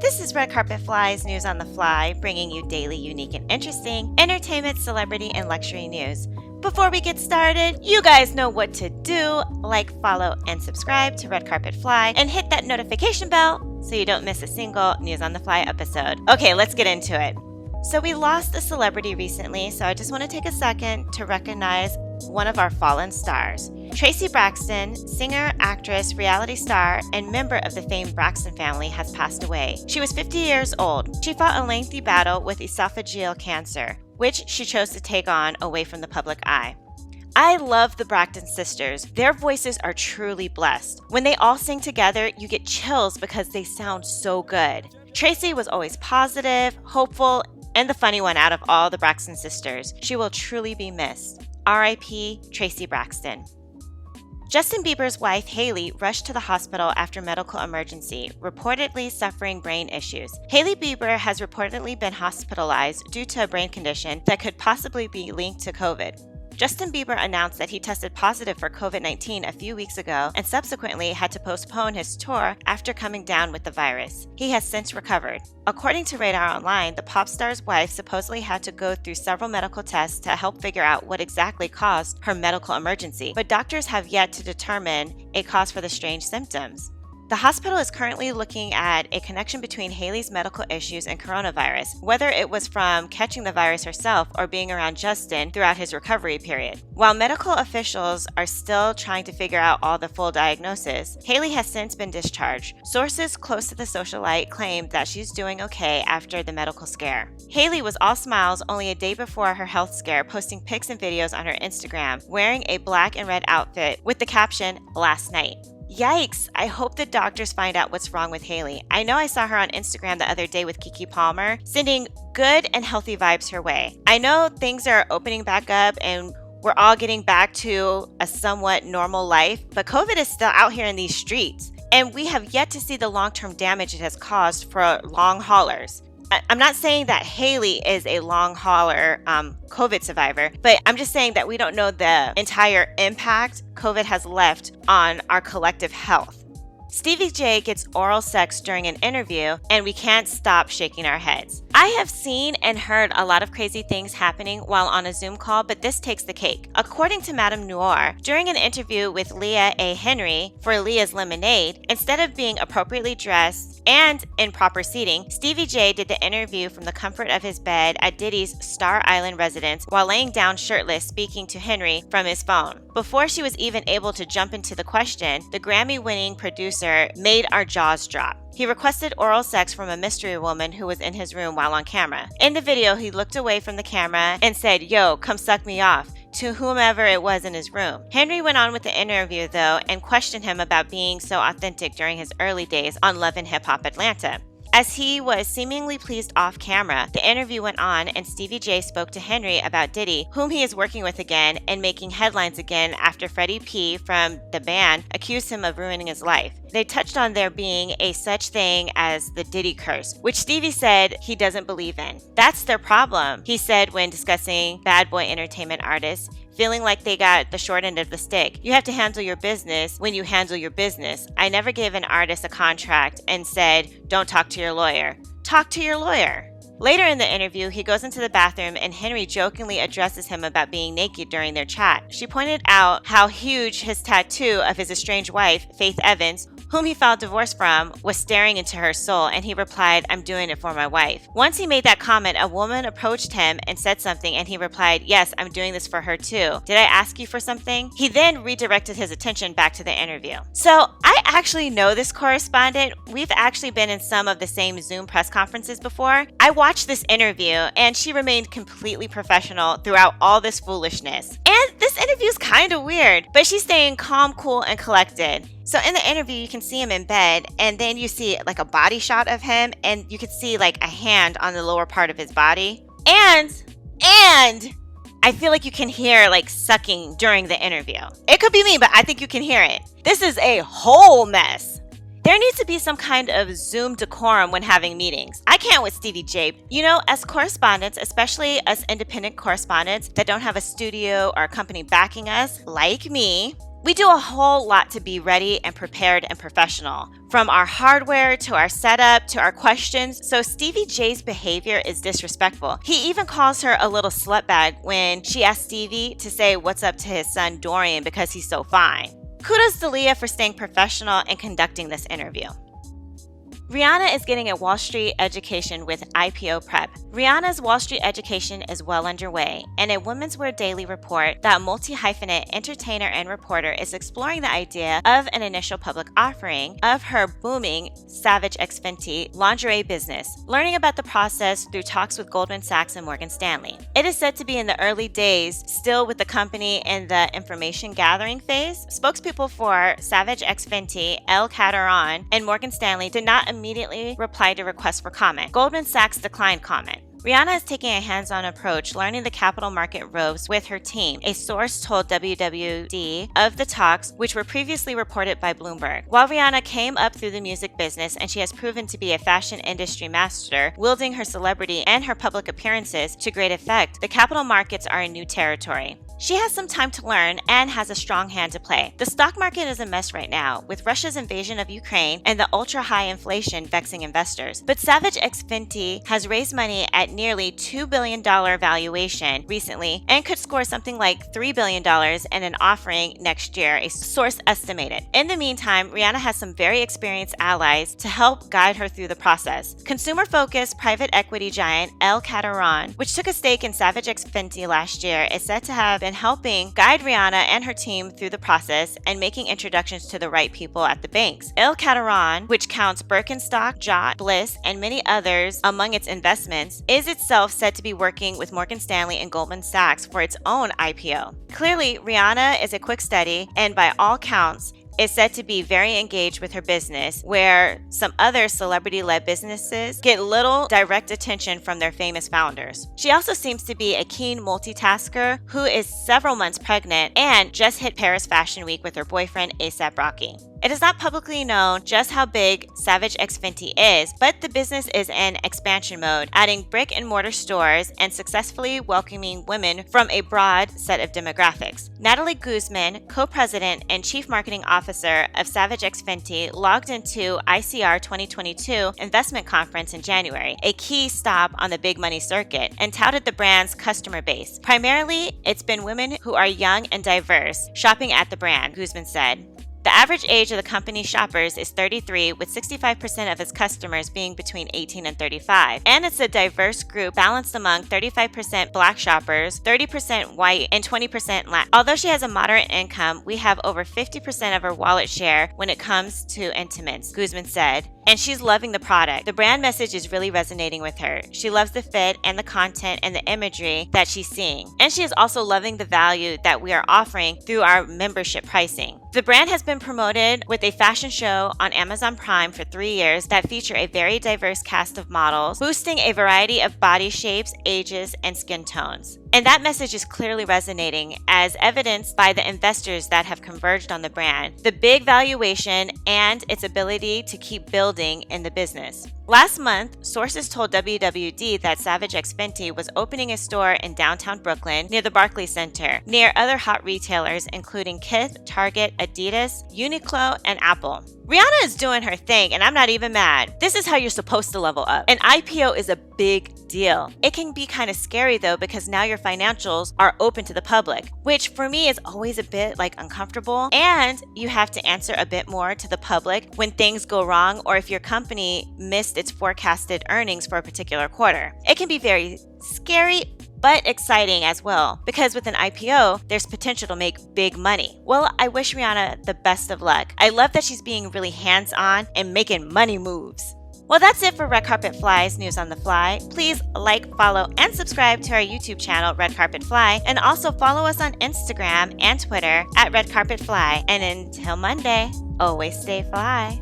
This is Red Carpet Fly's News on the Fly, bringing you daily, unique, and interesting entertainment, celebrity, and luxury news. Before we get started, you guys know what to do. Like, follow, and subscribe to Red Carpet Fly, and hit that notification bell so you don't miss a single News on the Fly episode. Okay, let's get into it. So we lost a celebrity recently, so I just want to take a second to recognize one of our fallen stars. Traci Braxton, singer, actress, reality star, and member of the famed Braxton family, has passed away. She was 50 years old. She fought a lengthy battle with esophageal cancer, which she chose to take on away from the public eye. I love the Braxton sisters. Their voices are truly blessed. When they all sing together, you get chills because they sound so good. Traci was always positive, hopeful, and the funny one out of all the Braxton sisters. She will truly be missed. R.I.P. Traci Braxton. Justin Bieber's wife, Hailey, rushed to the hospital after medical emergency, reportedly suffering brain issues. Hailey Bieber has reportedly been hospitalized due to a brain condition that could possibly be linked to COVID. Justin Bieber announced that he tested positive for COVID-19 a few weeks ago and subsequently had to postpone his tour after coming down with the virus. He has since recovered. According to Radar Online, the pop star's wife supposedly had to go through several medical tests to help figure out what exactly caused her medical emergency, but doctors have yet to determine a cause for the strange symptoms. The hospital is currently looking at a connection between Hailey's medical issues and coronavirus, whether it was from catching the virus herself or being around Justin throughout his recovery period. While medical officials are still trying to figure out all the full diagnosis, Hailey has since been discharged. Sources close to the socialite claim that she's doing okay after the medical scare. Hailey was all smiles only a day before her health scare, posting pics and videos on her Instagram, wearing a black and red outfit with the caption, "Last night." Yikes! I hope the doctors find out what's wrong with Hailey. I know I saw her on Instagram the other day with Keke Palmer, sending good and healthy vibes her way. I know things are opening back up and we're all getting back to a somewhat normal life, but COVID is still out here in these streets, and we have yet to see the long-term damage it has caused for long haulers. I'm not saying that Hailey is a long hauler COVID survivor, but I'm just saying that we don't know the entire impact COVID has left on our collective health. Stevie J gets oral sex during an interview, and we can't stop shaking our heads. I have seen and heard a lot of crazy things happening while on a Zoom call, but this takes the cake. According to Madame Noir, during an interview with Leah A. Henry for Leah's Lemonade, instead of being appropriately dressed and in proper seating, Stevie J did the interview from the comfort of his bed at Diddy's Star Island residence while laying down shirtless, speaking to Henry from his phone. Before she was even able to jump into the question, the Grammy-winning producer made our jaws drop. He requested oral sex from a mystery woman who was in his room while on camera. In the video, he looked away from the camera and said, "Yo, come suck me off," to whomever it was in his room. Henry went on with the interview, though, and questioned him about being so authentic during his early days on Love and Hip Hop Atlanta. As he was seemingly pleased off camera, the interview went on and Stevie J spoke to Henry about Diddy, whom he is working with again and making headlines again after Freddie P from the band accused him of ruining his life. They touched on there being a such thing as the Diddy curse, which Stevie said he doesn't believe in. That's their problem, he said when discussing bad boy entertainment artists, feeling like they got the short end of the stick. You have to handle your business when you handle your business. I never gave an artist a contract and said, "Don't talk to your lawyer." Talk to your lawyer. Later in the interview, he goes into the bathroom and Henry jokingly addresses him about being naked during their chat. She pointed out how huge his tattoo of his estranged wife, Faith Evans, whom he filed divorce from, was staring into her soul, and he replied, "I'm doing it for my wife." Once he made that comment, a woman approached him and said something, and he replied, "Yes, I'm doing this for her too. Did I ask you for something?" He then redirected his attention back to the interview. So I actually know this correspondent. We've actually been in some of the same Zoom press conferences before. I watched this interview, and she remained completely professional throughout all this foolishness. And this interview is kind of weird, but she's staying calm, cool, and collected. So in the interview, you can see him in bed, and then you see like a body shot of him, and you can see like a hand on the lower part of his body. And I feel like you can hear like sucking during the interview. It could be me, but I think you can hear it. This is a whole mess. There needs to be some kind of Zoom decorum when having meetings. I can't with Stevie J. You know, as correspondents, especially us independent correspondents that don't have a studio or a company backing us, like me, We do a whole lot to be ready and prepared and professional, from our hardware to our setup to our questions. So Stevie J's behavior is disrespectful. He even calls her a little slutbag when she asks Stevie to say what's up to his son Dorian because he's so fine. Kudos to Leah for staying professional and conducting this interview. Rihanna is getting a Wall Street education with IPO prep. Rihanna's Wall Street education is well underway, and a Women's Wear Daily report that multi-hyphenate entertainer and reporter is exploring the idea of an initial public offering of her booming Savage X Fenty lingerie business, learning about the process through talks with Goldman Sachs and Morgan Stanley. It is said to be in the early days, still with the company in the information gathering phase. Spokespeople for Savage X Fenty, El Cateron, and Morgan Stanley did not immediately reply to requests for comment. Goldman Sachs declined comment. Rihanna is taking a hands-on approach, learning the capital market ropes with her team. A source told WWD of the talks, which were previously reported by Bloomberg. While Rihanna came up through the music business and she has proven to be a fashion industry master, wielding her celebrity and her public appearances to great effect, the capital markets are in new territory. She has some time to learn and has a strong hand to play. The stock market is a mess right now, with Russia's invasion of Ukraine and the ultra-high inflation vexing investors. But Savage X Fenty has raised money at nearly $2 billion valuation recently and could score something like $3 billion in an offering next year, a source estimated. In the meantime, Rihanna has some very experienced allies to help guide her through the process. Consumer-focused private equity giant El Cateron, which took a stake in Savage X Fenty last year, is said to have been helping guide Rihanna and her team through the process and making introductions to the right people at the banks. El Cateron, which counts Birkenstock, Jot, Bliss, and many others among its investments, is itself said to be working with Morgan Stanley and Goldman Sachs for its own IPO. Clearly, Rihanna is a quick study and by all counts, is said to be very engaged with her business, where some other celebrity-led businesses get little direct attention from their famous founders. She also seems to be a keen multitasker who is several months pregnant and just hit Paris Fashion Week with her boyfriend A$AP Rocky. It is not publicly known just how big Savage X Fenty is, but the business is in expansion mode, adding brick and mortar stores and successfully welcoming women from a broad set of demographics. Natalie Guzman, co-president and chief marketing officer of Savage X Fenty, logged into ICR 2022 investment conference in January, a key stop on the big money circuit, and touted the brand's customer base. Primarily, it's been women who are young and diverse shopping at the brand, Guzman said. The average age of the company's shoppers is 33, with 65% of its customers being between 18 and 35. And it's a diverse group balanced among 35% Black shoppers, 30% white, and 20% Latin. Although she has a moderate income, we have over 50% of her wallet share when it comes to intimates, Guzman said. And she's loving the product. The brand message is really resonating with her. She loves the fit and the content and the imagery that she's seeing. And she is also loving the value that we are offering through our membership pricing. The brand has been promoted with a fashion show on Amazon Prime for 3 years that feature a very diverse cast of models, boosting a variety of body shapes, ages, and skin tones. And that message is clearly resonating, as evidenced by the investors that have converged on the brand, the big valuation, and its ability to keep building in the business. Last month, sources told WWD that Savage X Fenty was opening a store in downtown Brooklyn near the Barclays Center, near other hot retailers including Kith, Target, Adidas, Uniqlo, and Apple. Rihanna is doing her thing, and I'm not even mad. This is how you're supposed to level up. An IPO is a big deal. It can be kind of scary though, because now your financials are open to the public, which for me is always a bit uncomfortable. And you have to answer a bit more to the public when things go wrong or if your company missed its forecasted earnings for a particular quarter. It can be very scary, but exciting as well, because with an IPO, there's potential to make big money. Well, I wish Rihanna the best of luck. I love that she's being really hands-on and making money moves. Well, that's it for Red Carpet Fly's News on the Fly. Please like, follow, and subscribe to our YouTube channel, Red Carpet Fly, and also follow us on Instagram and Twitter at Red Carpet Fly. And until Monday, always stay fly.